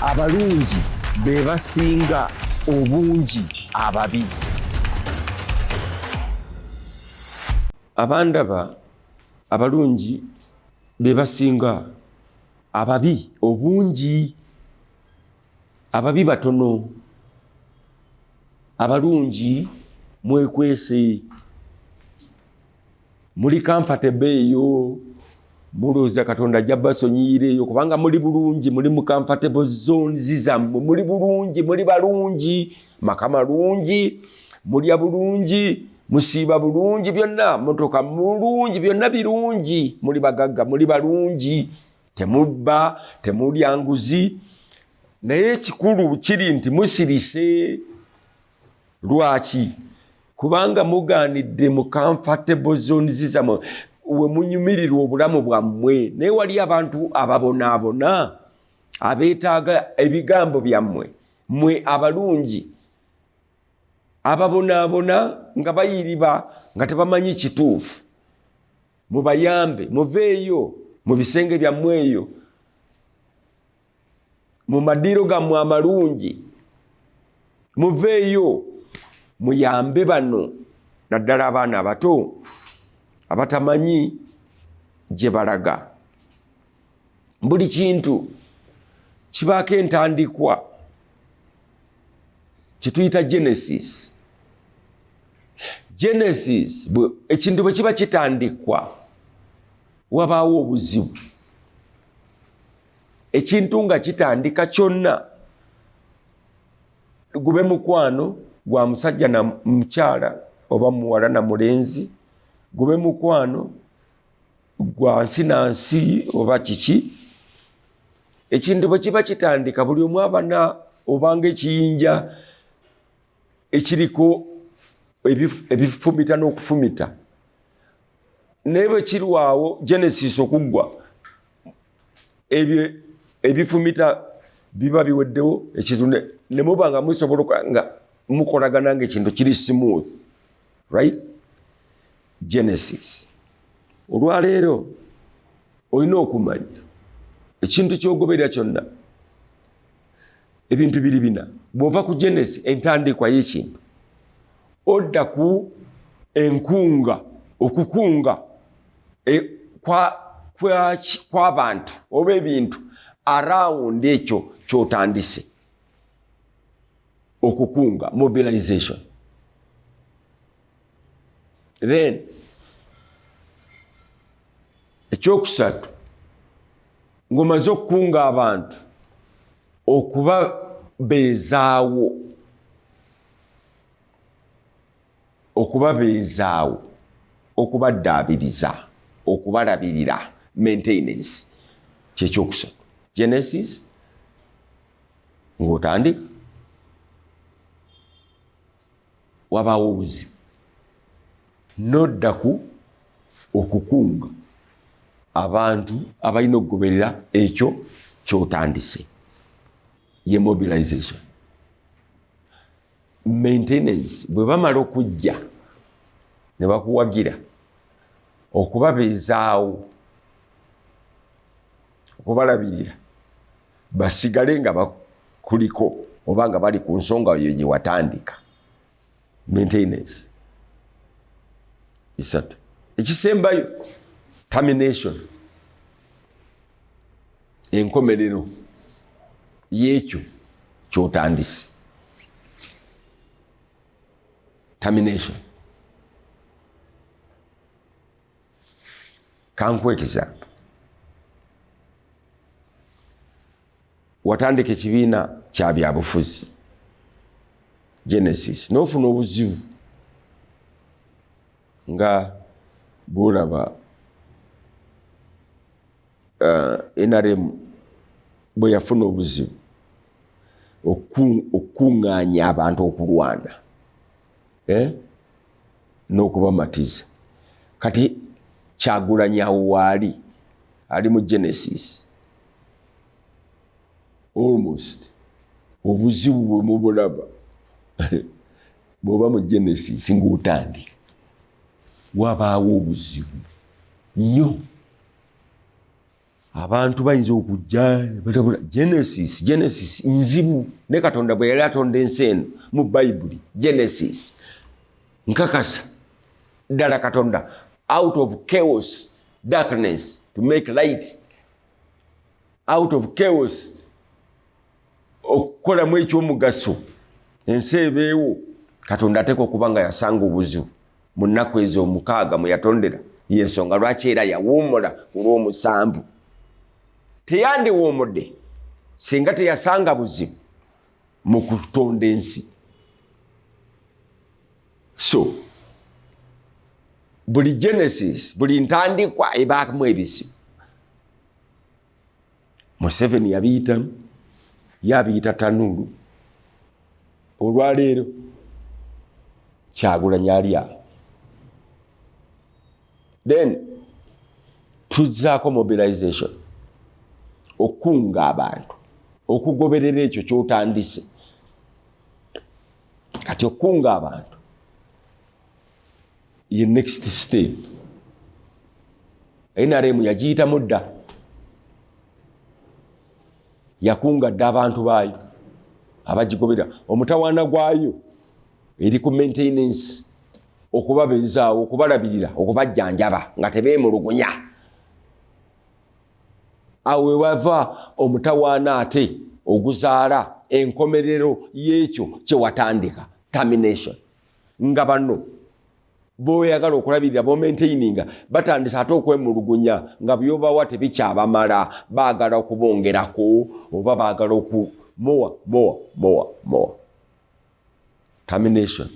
abalungi be basinga obungi ababi. Abandaba abalungi be basinga ababi obungi, ababi batono. Abalungi mwekwese, muli comfortable eyo, mulooza Katonda jabasonyiireyo kubanga muli bulungi, muli mu comfortable zones zammwe, muli bulungi, muli balungi, maka malungi, mulya bulungi, musiiba bulungi, byonna motoka mulungi, byonna birungi, muli bagagga, muli balungi, temubba, temulya nguzi. Naye ekikulu kiri nti musirise. Lwaki? Kubanga mugaanidde mu comfortable zones zammwe, we munyumirirwa obulamu bwammwe. Naye wali abantu ababonaabona abeetaaga ebigambo byammwe, mmwe abalungi ababonaabona nga bayiriba nga tebamanyi kituufu. Mubayambe, muveeyo mu bisenge byammwe eyo, mu madiro gammwe amalungi, muveeyo muyambe bano, naddala abaana abato abatamanyi gye balaga. Buli kintu kibaako entandikwa, kituyita Genesis. Genesis, ekintu bwe kiba kitandikwa wabaawo obuzibu. Ekintu nga kitandika kyonna, gube mukwano gwa musajja na mukyala oba muwala na mulenzi, gube mukwano gwa nsi na nsi oba kiki, ekintu bwe kiba kitandika buli omu abana obanga ekiyinja ekiriko ebifumita n'okufumita. Naye bwe kirwawo Genesis okuggwa, ebyo ebifumita biba biweddewo, ekintu ne muba nga musobola nga mukolagana ng'ekintu kiri smooth, right? Genesis. Olwaleero olina okumanya ekintu ky'ogoberera kyonna, ebintu biri bina. Bw'ova ku Genesis, entandikwa y'ekintu, odda ku enkunga, okukunga kw'abantu oba ebintu around ekyo ky'otandise okukunga, mobilization. Then ekyokusatu, ng'omaze okukunga abantu, okubabeezaawo, okubaddaabiriza, okubalabirira, maintenance, kyekyokusatu. Genesis ng'otandika, wabaawo obuzibu, noddaku okukunga abantu abalina okugoberera ekyo ky'otandise, ye mobilization. Maintenance, bwe bamala okujja ne bakuwagira, okubabeezaawo, okubalabirira, basigale nga bakuliko oba nga bali ku nsonga yo gye watandika. Maintenance. Isatu. Ekisembayo, termination. Enkomerero y'ekyo ky'otandise. Termination. Kankuwa ekisambu. Watandika ekibiina kya byabufuzi, Genesis, n'ofuna obuzibu nga bw'olaba NRM bwe yafuna obuzibu okukuŋŋaanya abantu okulwana n'okubamatiza. Kati Kyagulanyi awo waali ali mu Genesis, almost obuzibu bwe mubulaba bw'oba mu Genesis ng'otandika, wabaawo obuzibu nnyo. abantu bayinza okujja Genesis nzibu ne Katonda bwe yali atonda ensi eno mu Bayibuli. Genesis nkakasa ddala Katonda out of chaos darkness to make light, out of chaos okukolamu ekyomugaso ensi ebeewo. Katonda ateeka okuba nga yasanga obuzibu mu nnaku ezo 6 mwe yatondera. Y'ensonga lwaki era yawummula ku lw'omusanvu. Teyandiwummudde singa teyasanga buzibu mu kutonda ensi. So buli Genesis, buli ntandikwa ebaamu ebizibu. Museveni yabiyitamu, yabiyita Tanulu. Olwaleero Kyagulanyi ali awo. Then tuzzaako mobilization, okunga abantu, okugoberera ekyo kyotandise. Kati okunga abantu ye next step. NRM yagiyita mudda, yakunga dda abantu baayo abagigoberera. Omutawaana gwayo eri ku maintenance, okubabenzaawo, okubalabirira, okubajjanjaba nga tebeemulugunya. Awo weva omutawaana ate oguzaala enkomerero y'ekyo kye watandika, termination. Nga bano boyagala okulabirira bo maintaininga batandisa ate okwemulugunya nga byobawa tebikyabamala, baagala okubongerako oba baagala more. Termination.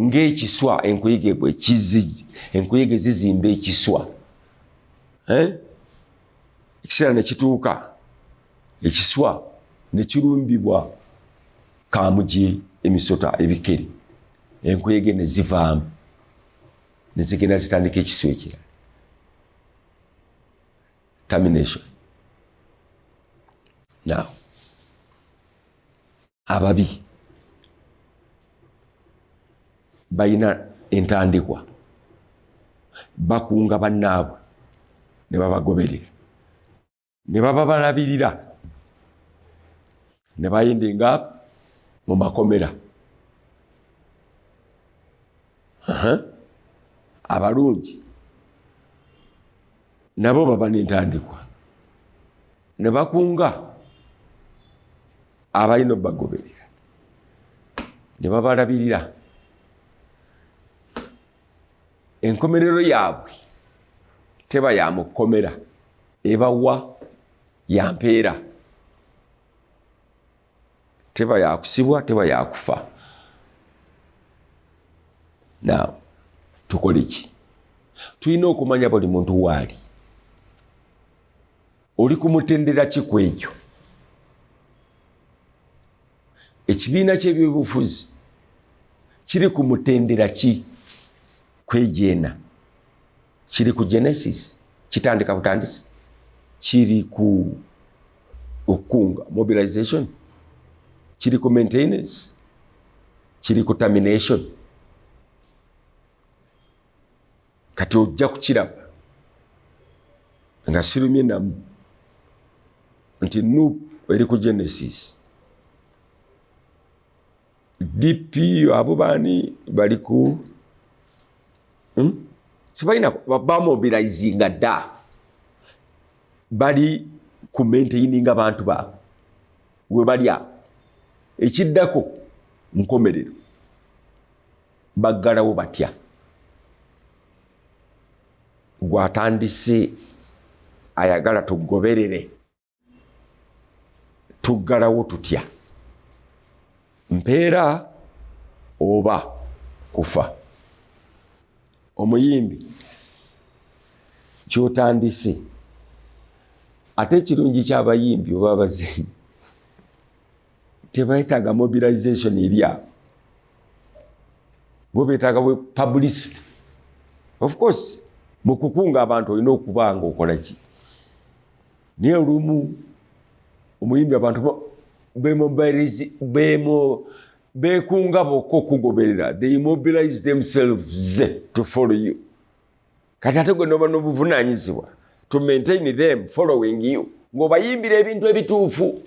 Ng'ekiswa enkuyege bwe kizizi, enkuyege zizimba ekiswa. Ekiseera ne kituuka ekiswa ne kirumbibwa Kaamugye, emisota, ebikere. Enkuyege ne zivaamu ne zigenda zitandika ekiswa ekirala. Termination. Now, ababi bayina entandikwa, bakunga bannaabwe ne babagoberera, ne babalabirira, ne bayindinga mu makomera. Abalungi nabo baba n'entandikwa, ne bakunga abalina bagoberera, ne babalabirira. Enkomerero yaabwe teba ya mukomera, ebawa ya mpeera, teba ya kusibwa, teba ya kufa. Now, tukole ki? Tulina okumanya buli muntu waali. Oli kumutendera ki ku ekyo? Ekibiina ky'ebyobufuzi kiri kumutendera ki kwejena? Kiri ku Genesis, kitandika butandisi, kiri ku okunga, mobilization, kiri ku maintenance, kiri ku termination. Kati ojja kukiraba nga sirumye namu nti Nuupu eri ku Genesis, DP abo baani bali ku sibalina bamobilizinga dda, bali ku maintaininga abantu baabwe we bali awo. Ekiddako nkomerero, baggalawo batya. Gwatandise ayagala tugoberere, tuggalawo tutya? Mpeera oba kufa? Omuyimbi kyotandise, ate ekirungi ky'abayimbi oba abazenyi tebayetaaga mobilization eri awo, bo beetaaga publicity. Of course mu kukunga abantu olina okuba nga okola ki? Naye olumu omuyimbi abantu bekunga bokka okugoberera, they mobilize themselves to follow you. Kati ate gwe noba n'obuvunaanyizibwa to maintain them following you. Ng'obayimbira ebintu ebituufu.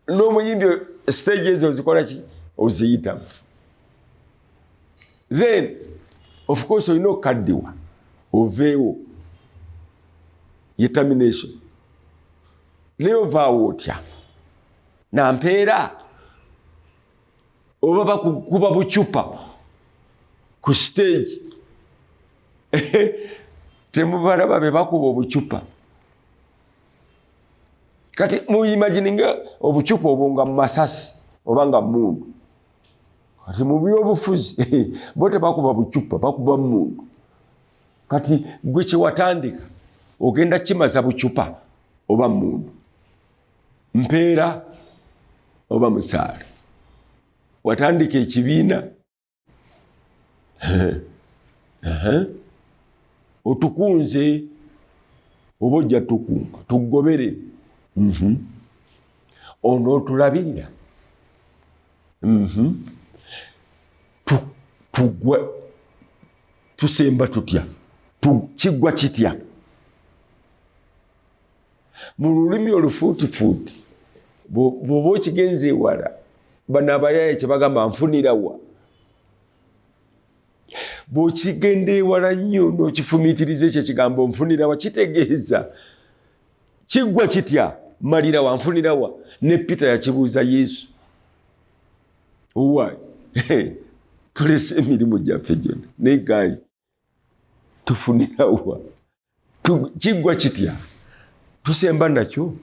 N'omuyimbi stage ezo zikola ki? Oziyitamu. Then, of course, olina okukaddiwa. Oveewo. Determination. Naye ovaawo otya. Nampeera. Oba bakukuba bucupa. Ku stage. Temubalaba be bakuba obucupa. Kati muyimagininga obucupa obwo nga masasi oba nga mundu. Kati mu byobufuzi bo tebakuba bucupa bakuba mundu. Kati gwe kyewatandika ogenda kimaza bucupa oba mundu. Mpeera oba musaale. Watandika ekibiina. Otukunze oba ojja tukunga tugoberere. Ono otulabirira. Tugwa tusemba tutya. Kigwa kitya. Mu lulimi olufuutifuuti bw'oba okigenze ewala bano abayaye kye bagamba nfunirawa. Bw'okigenda ewala nnyo n'okifumiitiriza ekyo ekigambo nfunirawa kitegeeza kigwa kitya. Malirawa nfunirawa. Ne Peter yakibuuza Yesu. Why? Tulese emirimu gyaffe gyonna negayi tufunirawa. Kigwa kitya. Tusemba nakyo.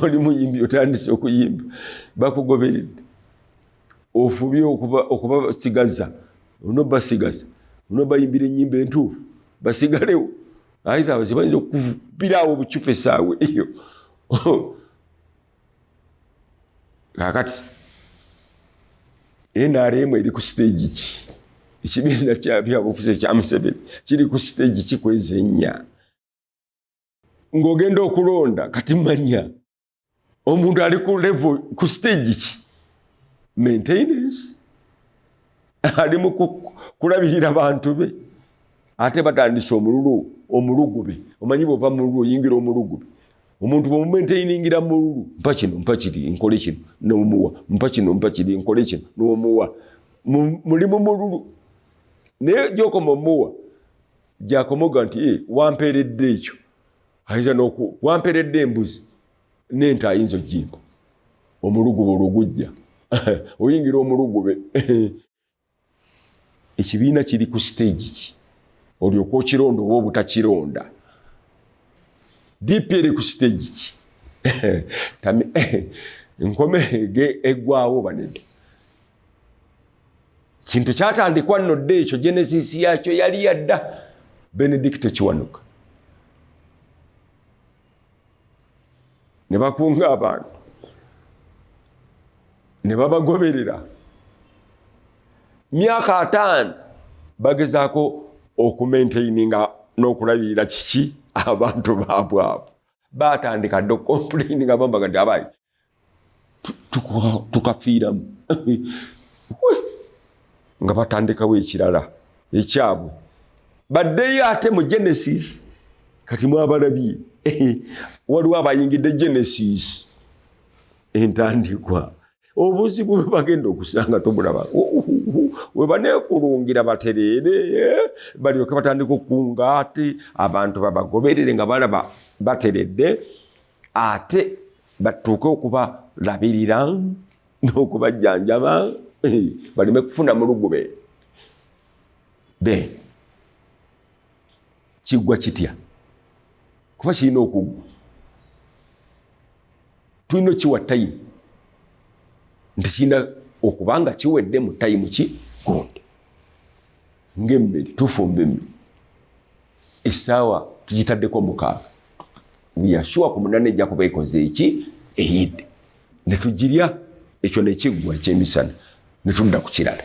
Oli muyimbi otandise okuyimba bakugoberedde. Ofubye okuba basigaza. Ono basigaza. Ono bayimbira ennyimba entuufu. Basigalewo. Aitha bazibanza okuvubirawo obucupa essaawa eyo. Kakati NRM eri ku stage ki? Ekibiina kya byabufuzi kya Museveni kiri ku stage ki kwezi ennya? Ng'ogenda okulonda kati manya omuntu ali ku level ku stage ki? Maintenance. Ali mu kulabirira abantu be. Ate batandise omulugube. Omanyi bw'ova mu lulu oyingira omulugube. Omuntu bw'omumaintainingira mu lulu mpa kino mpa kiri nkole kino n'omuwa. Mpa kino mpa kiri nkole kino n'omuwa. Mulimu mu lulu. Naye gy'okoma omuwa gy'akomoga nti wampeeredde ekyo. Ayinza wampeeredde embuzi n'ente ayinza ogimpa. Omulugube olugujja. Oyingira omulugube. Ekibiina kiri ku stage ki? Olyoka okironda oba obutakironda. DP eri ku stage ki? Nkomege eggwawo banene. Kintu kyatandikwa nno dde ekyo Genesis yakyo yali yadda Benedicto Kiwanuka. Ne bakunga abantu. Ne babagoberera. Myaka 5 bagezaako okumaintaininga n'okulabirira kiki abantu baabwe abo. Batandika dde complaininga bambaga nti abayi tukafiiramu. Nga batandikawo ekirala ekyabwe. Baddeyo ate mu Genesis kati mwabalabye. Waliwo abayingidde Genesis entandikwa. Obuzibu bwe bagenda okusanga tobulaba. We baneekulungira batereere balyoke batandika okukunga ate abantu babagoberere nga balaba bateredde ate batuuke okubalabirira n'okubajjanjaba baleme kufuna mulugube. Kigwa kitya? Kuba kirina okugwa. Tulina kiwa time. Nti kirina okubanga kiwedde mu time ki gundi. Ng'emmere tufumba emmere. Essaawa tugitaddeko 6. We are sure ku 8 ejja kuba ekoze eki eyidde. Ne tugirya ekyo ne kiggwa ekyemisana. Ne tudda ku kirala.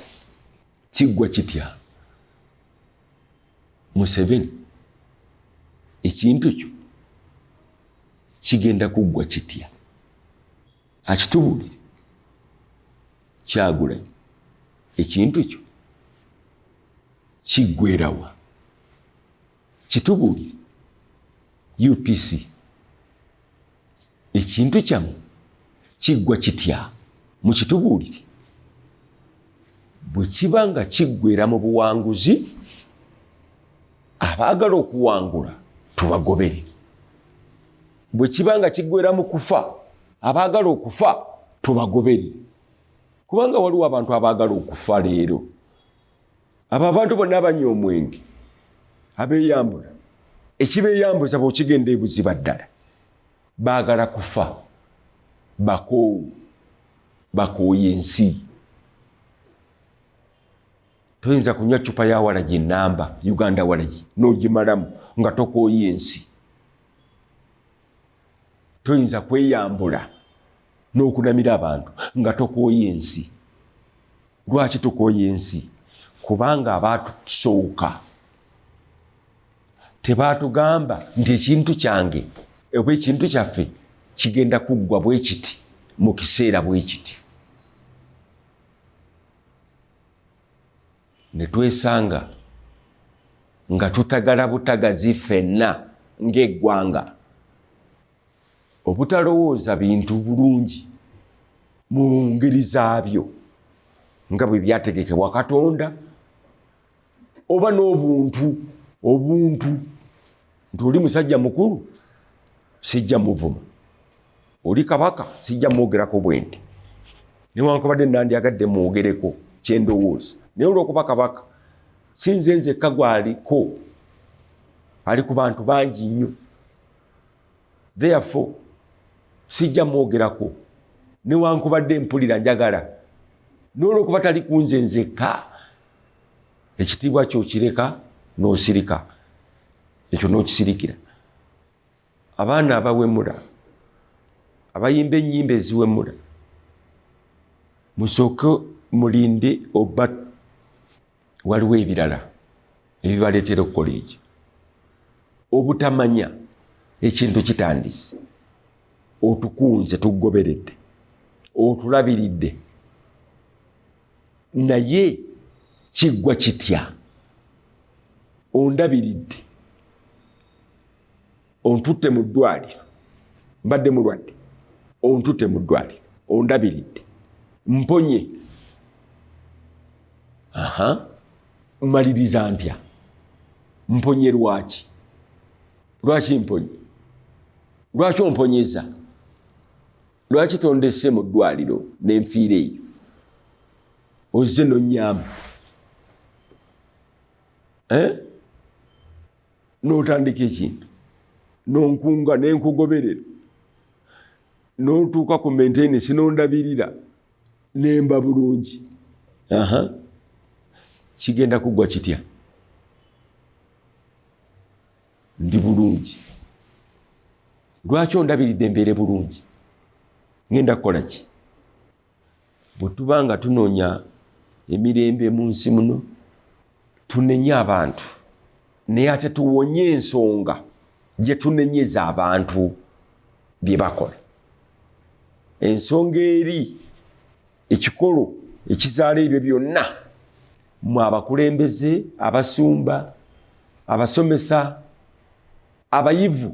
Kiggwa kitya? Museveni ekintu kyo kigenda kuggwa kitya? Akitubuulire. Kyagulanyi ekintu kyo kiggwerawa kitubulire UPC ekintu kyamu kiggwa kitya mukitubulire bwe kibanga kiggwera mu buwanguzi abaagala okuwangula tubagobere bwe kibanga kiggwera mu kufa abaagala okufa tubagobere kubanga waliwo abantu abaagala okufa leero abo abantu bonna abanywa omwenge abeeyambula ekibeeyambuza bw'okigenda ebuziba ddala baagala kufa bakoowu bakooye ensi toyinza kunywa cupa ya walagi ennamba Uganda walagi n'ogimalamu nga tokooye ensi toyinza kweyambula n'okunamira abantu nga tokooye ensi lwaki tukooye ensi kubanga abaatusooka tebaatugamba nti ekintu kyange oba ekintu kyaffe kigenda kuggwa bwe kiti mu kiseera bwe kiti ne twesanga nga tutagala butagazi ffenna ng'eggwanga obutalowooza bintu bulungi mu ngeri zaabyo nga bwe byategekebwa Katonda oba n'obuntu nti oli musajja mukulu sijja muvuma oli kabaka sijja mwogerako bwende newankubadde nandyagadde mwogereko kyendowooza naye olw'okuba kabaka sinze nzekka gwaliko ali ku bantu bangi nnyo therefore sijja mwogerako newankubadde mpulira njagala n'olw'okuba tali kunze nzekka ekitiibwa kyo kireka n'osirika ekyo n'okisirikira abaana abawemula abayimba ennyimba eziwemula musooke mulinde oba waliwo ebirala ebibaleetera okukola ekyo obutamanya ekintu kitandise otukunze tugoberedde otulabiridde naye kiggwa kitya ondabiridde ontutte mu ddwaliro mbadde mulwadde ontutte mu ddwaliro ondabiridde mponye mmaliriza ntya mponye lwaki mponye lwaki omponyeza lwaki tondese mu ddwaliro n'enfiira eyo ozze nonnyamba n'otandika ekintu n'onkunga n'enkugoberera n'otuuka ku maintenance n'ondabirira nemba bulungi kigenda kuggwa kitya ndi bulungi lwaki ondabiridde mbeere bulungi ngenda kukola ki bwe tuba nga tunoonya emirembe mu nsi muno tunenye abantu naye ate tuwonye ensonga gye tunenyeza abantu bye bakola ensonga eri ekikolo ekizaala ebyo byonna mwe abakulembeze abasumba abasomesa abayivu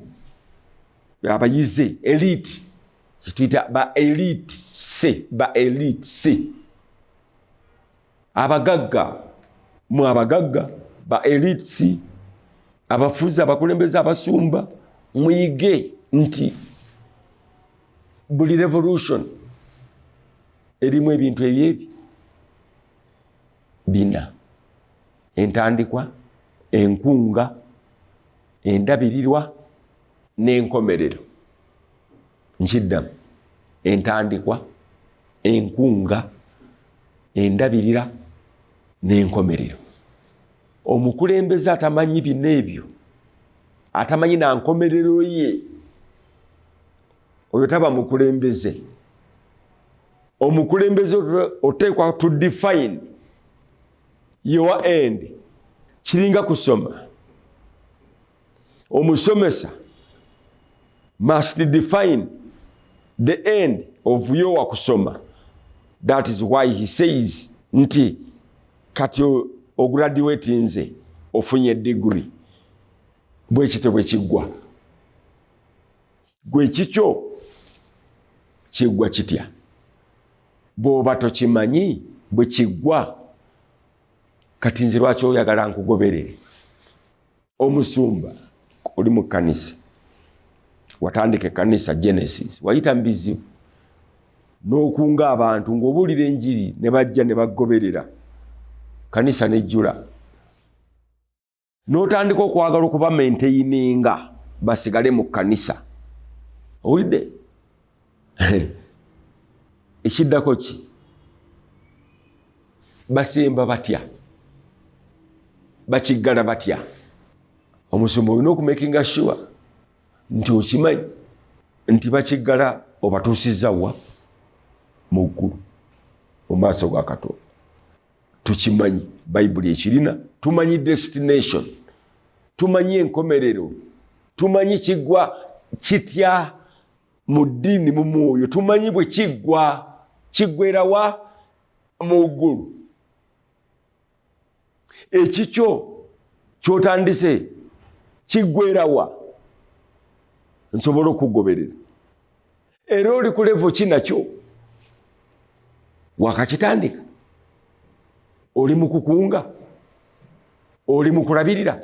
abayize elite kituyita ba elite se abagagga mwe abagagga ba elite si abafuzi abakulembeze abasumba muyige nti buli revolution erimu ebintu ebyebi bina entandikwa enkunga endabirirwa n'enkomerero nkiddamu entandikwa enkunga endabirira n'enkomerero omukulembeze atamanyi bino ebyo atamanyi na nkomerero ye oyo taba mukulembeze omukulembeze oteekwa to define your end kiringa kusoma omusomesa must define the end of your kusoma. That is why he says nti kati ograduate nze ofunye degree bwe kite bwe kigwa gwe kikyo kigwa kitya bw'oba tokimanyi bwe kigwa kati nze lwaki oyagala nkugoberere omusumba oli mu kanisa watandika kanisa Genesis wayita mbizibu n'okunga abantu ng'obuulira enjiri ne bajja ne bagoberera kanisa nejjula n'otandika okwagala okuba maintaininga basigale mu kanisa owulidde ekiddako ki basemba batya bakiggala batya omusumba olina okumakinga sure nti okimanyi nti bakiggala obatuusizza wa mu ggulu mu maaso ga Katonda tukimanyi bayibuli ekirina tumanyi destination tumanyi enkomerero tumanyi kigwa kitya mu ddiini mu mwoyo tumanyi bwe kiggwera wa mu ggulu ekikyo kyotandise kiggwera wa nsobola okugoberera era oli ku level kinakyo wakakitandika oli mu kukunga oli mu kulabirira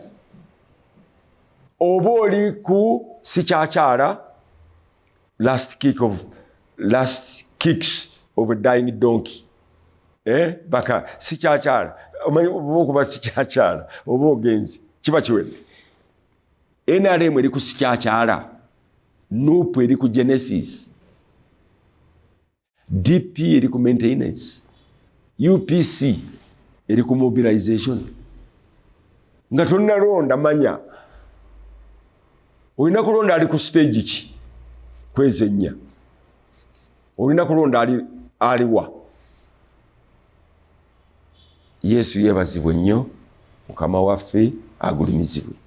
oba oli ku sikyakyala last kicks of a dying donkey baka sikyakyala oba okuba sikyakyala oba ogenzi kiba kiwedde NRM eri ku sikyakyala NUP eri ku Genesis DP eri ku maintenance UPC eri ku mobilization nga tonnalonda manya olina kulonda ali ku stage ki kwezi ennya olina kulonda aliwa Yesu yebazibwe nnyo mukama waffe agulumizibwe